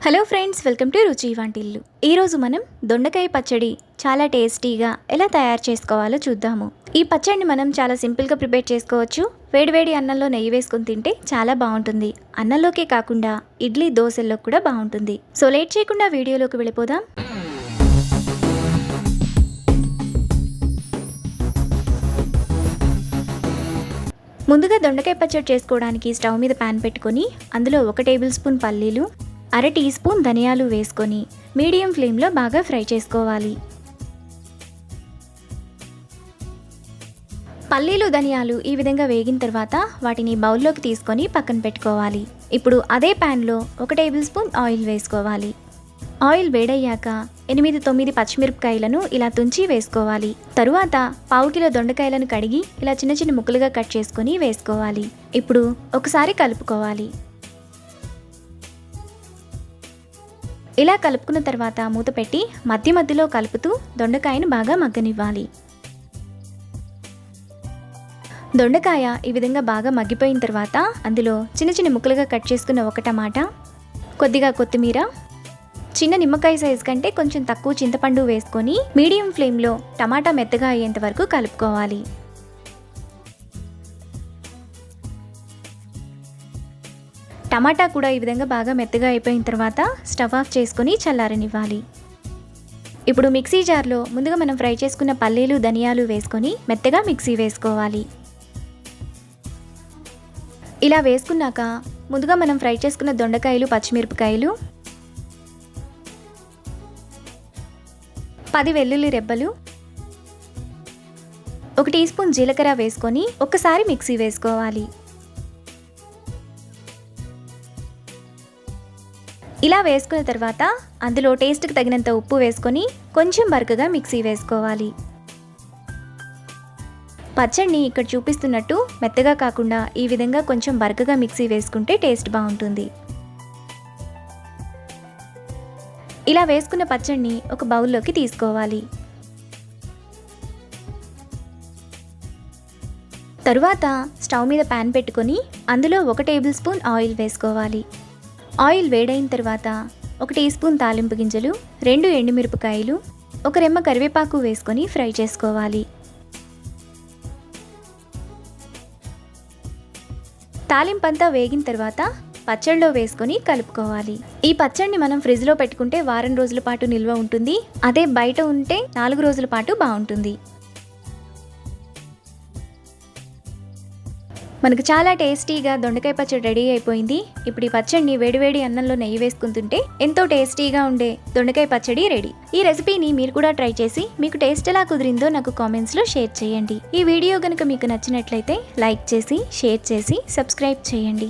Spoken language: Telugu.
హలో ఫ్రెండ్స్, వెల్కమ్ టు రుచి వంటిల్లు. ఈరోజు మనం దొండకాయ పచ్చడి చాలా టేస్టీగా ఎలా తయారు చేసుకోవాలో చూద్దాము. ఈ పచ్చడిని మనం చాలా సింపుల్గా ప్రిపేర్ చేసుకోవచ్చు. వేడివేడి అన్నంలో నెయ్యి వేసుకొని తింటే చాలా బాగుంటుంది. అన్నంలోకే కాకుండా ఇడ్లీ, దోశల్లో కూడా బాగుంటుంది. సో లేట్ చేయకుండా వీడియోలోకి వెళ్ళిపోదాం. ముందుగా దొండకాయ పచ్చడి చేసుకోవడానికి స్టవ్ మీద ప్యాన్ పెట్టుకొని అందులో 1 టేబుల్ స్పూన్ పల్లీలు, అర టీ స్పూన్ ధనియాలు వేసుకొని మీడియం ఫ్లేమ్లో బాగా ఫ్రై చేసుకోవాలి. పల్లీలు, ధనియాలు ఈ విధంగా వేగిన తర్వాత వాటిని బౌల్లోకి తీసుకొని పక్కన పెట్టుకోవాలి. ఇప్పుడు అదే ప్యాన్లో 1 టేబుల్ స్పూన్ ఆయిల్ వేసుకోవాలి. ఆయిల్ వేడయ్యాక 8-9 పచ్చిమిరపకాయలను ఇలా తుంచి వేసుకోవాలి. తరువాత పావు కిలో దొండకాయలను కడిగి ఇలా చిన్న చిన్న ముక్కలుగా కట్ చేసుకొని వేసుకోవాలి. ఇప్పుడు ఒకసారి కలుపుకోవాలి. ఇలా కలుపుకున్న తర్వాత మూత పెట్టి మధ్య మధ్యలో కలుపుతూ దొండకాయను బాగా మగ్గనివ్వాలి. దొండకాయ ఈ విధంగా బాగా మగ్గిపోయిన తర్వాత అందులో చిన్న చిన్న ముక్కలుగా కట్ చేసుకున్న 1 టమాటా, కొద్దిగా కొత్తిమీర, చిన్న నిమ్మకాయ సైజు కంటే కొంచెం తక్కువ చింతపండు వేసుకొని మీడియం ఫ్లేమ్లో టమాటా మెత్తగా అయ్యేంత వరకు కలుపుకోవాలి. టమాటా కూడా ఈ విధంగా బాగా మెత్తగా అయిపోయిన తర్వాత స్టవ్ ఆఫ్ చేసుకొని చల్లారనివ్వాలి. ఇప్పుడు మిక్సీ జార్లో ముందుగా మనం ఫ్రై చేసుకున్న పల్లీలు, ధనియాలు వేసుకొని మెత్తగా మిక్సీ వేసుకోవాలి. ఇలా వేసుకున్నాక ముందుగా మనం ఫ్రై చేసుకున్న దొండకాయలు, పచ్చిమిరపకాయలు, 10 వెల్లుల్లి రెబ్బలు, 1 టీ స్పూన్ జీలకర్ర వేసుకొని ఒకసారి మిక్సీ వేసుకోవాలి. ఇలా వేసుకున్న తర్వాత అందులో టేస్ట్కి తగినంత ఉప్పు వేసుకొని కొంచెం బరకగా మిక్సీ వేసుకోవాలి. పచ్చడిని ఇక్కడ చూపిస్తున్నట్టు మెత్తగా కాకుండా ఈ విధంగా కొంచెం బరకగా మిక్సీ వేసుకుంటే టేస్ట్ బాగుంటుంది. ఇలా వేసుకున్న పచ్చడిని ఒక బౌల్లోకి తీసుకోవాలి. తరువాత స్టవ్ మీద ప్యాన్ పెట్టుకొని అందులో 1 టేబుల్ స్పూన్ ఆయిల్ వేసుకోవాలి. ఆయిల్ వేడైన తర్వాత 1 టీ స్పూన్ తాలింపు గింజలు, 2 ఎండుమిరపకాయలు, 1 రెమ్మ కరివేపాకు వేసుకొని ఫ్రై చేసుకోవాలి. తాలింపంతా వేగిన తర్వాత పచ్చడిలో వేసుకొని కలుపుకోవాలి. ఈ పచ్చడిని మనం ఫ్రిడ్జ్లో పెట్టుకుంటే వారం రోజుల పాటు నిల్వ ఉంటుంది. అదే బయట ఉంటే 4 రోజుల పాటు బాగుంటుంది. మనకు చాలా టేస్టీగా దొండకాయ పచ్చడి రెడీ అయిపోయింది. ఇప్పుడు ఈ పచ్చడిని వేడివేడి అన్నంలో నెయ్యి వేసుకుంటుంటే ఎంతో టేస్టీగా ఉండే దొండకాయ పచ్చడి రెడీ. ఈ రెసిపీని మీరు కూడా ట్రై చేసి మీకు టేస్ట్ ఎలా కుదిరిందో నాకు కామెంట్స్లో షేర్ చేయండి. ఈ వీడియో కనుక మీకు నచ్చినట్లయితే లైక్ చేసి, షేర్ చేసి, సబ్స్క్రైబ్ చేయండి.